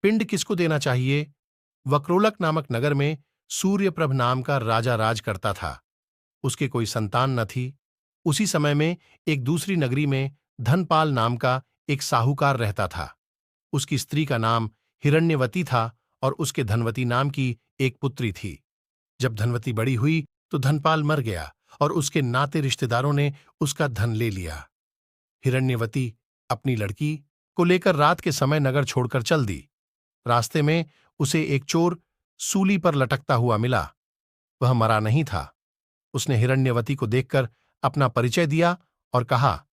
पिंड किसको देना चाहिए? वक्रोलक नामक नगर में सूर्यप्रभ नाम का राजा राज करता था। उसके कोई संतान न थी। उसी समय में एक दूसरी नगरी में धनपाल नाम का एक साहूकार रहता था। उसकी स्त्री का नाम हिरण्यवती था और उसके धनवती नाम की एक पुत्री थी। जब धनवती बड़ी हुई तो धनपाल मर गया और उसके नाते रिश्तेदारों ने उसका धन ले लिया। हिरण्यवती अपनी लड़की को लेकर रात के समय नगर छोड़कर चल दी। रास्ते में उसे एक चोर सूली पर लटकता हुआ मिला। वह मरा नहीं था। उसने हिरण्यवती को देखकर अपना परिचय दिया और कहा,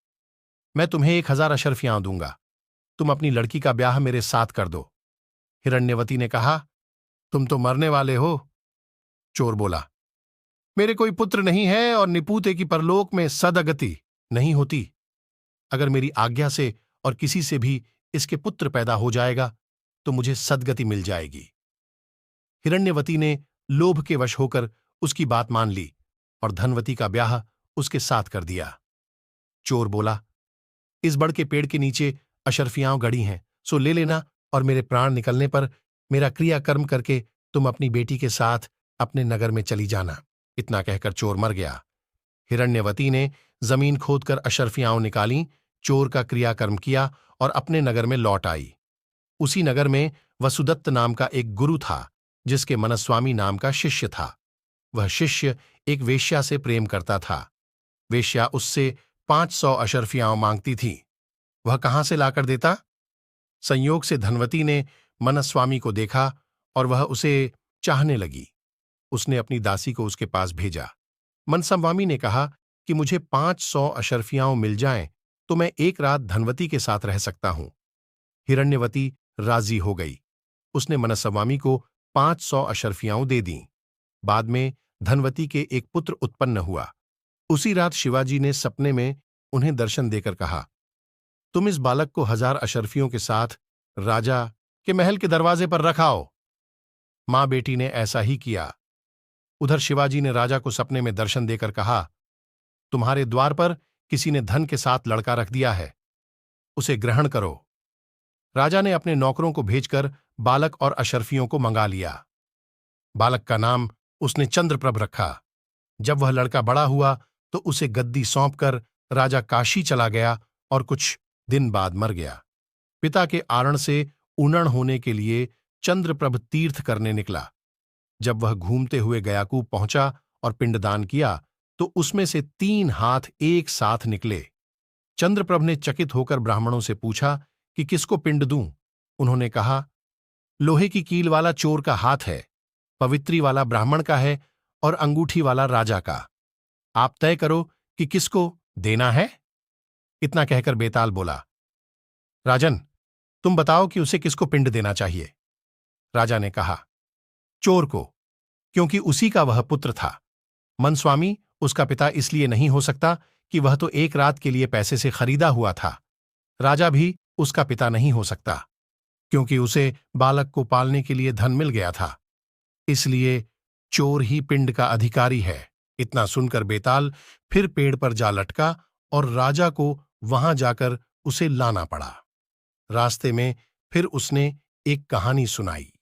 मैं तुम्हें 1000 अशर्फियां दूंगा। तुम अपनी लड़की का ब्याह मेरे साथ कर दो। हिरण्यवती ने कहा, तुम तो मरने वाले हो। चोर बोला, मेरे कोई पुत्र नहीं है और निपूते की परलोक में सदगति नहीं होती। अगर मेरी आज्ञा से और किसी से भी इसके पुत्र पैदा हो जाएगा तो मुझे सदगति मिल जाएगी। हिरण्यवती ने लोभ के वश होकर उसकी बात मान ली और धनवती का ब्याह उसके साथ कर दिया। चोर बोला, इस बड़ के पेड़ के नीचे अशर्फियां गड़ी हैं, सो ले लेना और मेरे प्राण निकलने पर मेरा क्रियाकर्म करके तुम अपनी बेटी के साथ अपने नगर में चली जाना। इतना कहकर चोर मर गया। हिरण्यवती ने जमीन खोदकर अशर्फियां निकालीं, चोर का क्रियाकर्म किया और अपने नगर में लौट आई। उसी नगर में वसुदत्त नाम का एक गुरु था, जिसके मनस्वामी नाम का शिष्य था। वह शिष्य एक वेश्या से प्रेम करता था। वेश्या उससे 500 अशर्फियां मांगती थी। वह कहां से लाकर देता? संयोग से धनवती ने मनस्वामी को देखा और वह उसे चाहने लगी। उसने अपनी दासी को उसके पास भेजा। मनस्वामी ने कहा कि मुझे 500 अशर्फियां मिल जाएं तो मैं एक रात धनवती के साथ रह सकता हूं। हिरण्यवती राजी हो गई। उसने मनस्वामी को 500 अशर्फियां दे दीं। बाद में धनवती के एक पुत्र उत्पन्न हुआ। उसी रात शिवाजी ने सपने में उन्हें दर्शन देकर कहा, तुम इस बालक को 1000 अशर्फियों के साथ राजा के महल के दरवाजे पर रखाओ। मां बेटी ने ऐसा ही किया। उधर शिवाजी ने राजा को सपने में दर्शन देकर कहा, तुम्हारे द्वार पर किसी ने धन के साथ लड़का रख दिया है, उसे ग्रहण करो। राजा ने अपने नौकरों को भेजकर बालक और अशर्फियों को मंगा लिया। बालक का नाम उसने चंद्रप्रभ रखा। जब वह लड़का बड़ा हुआ तो उसे गद्दी सौंपकर राजा काशी चला गया और कुछ दिन बाद मर गया। पिता के आरण से उनण होने के लिए चंद्रप्रभ तीर्थ करने निकला। जब वह घूमते हुए गयाकूब पहुंचा और पिंडदान किया तो उसमें से 3 हाथ एक साथ निकले। चंद्रप्रभ ने चकित होकर ब्राह्मणों से पूछा कि किसको पिंड दूं? उन्होंने कहा, लोहे की कील वाला चोर का हाथ है, पवित्री वाला ब्राह्मण का है और अंगूठी वाला राजा का। आप तय करो कि किसको देना है। इतना कहकर बेताल बोला, राजन, तुम बताओ कि उसे किसको पिंड देना चाहिए। राजा ने कहा, चोर को, क्योंकि उसी का वह पुत्र था। मनस्वामी उसका पिता इसलिए नहीं हो सकता कि वह तो एक रात के लिए पैसे से खरीदा हुआ था। राजा भी उसका पिता नहीं हो सकता, क्योंकि उसे बालक को पालने के लिए धन मिल गया था। इसलिए चोर ही पिंड का अधिकारी है। इतना सुनकर बेताल फिर पेड़ पर जा लटका और राजा को वहां जाकर उसे लाना पड़ा। रास्ते में फिर उसने एक कहानी सुनाई।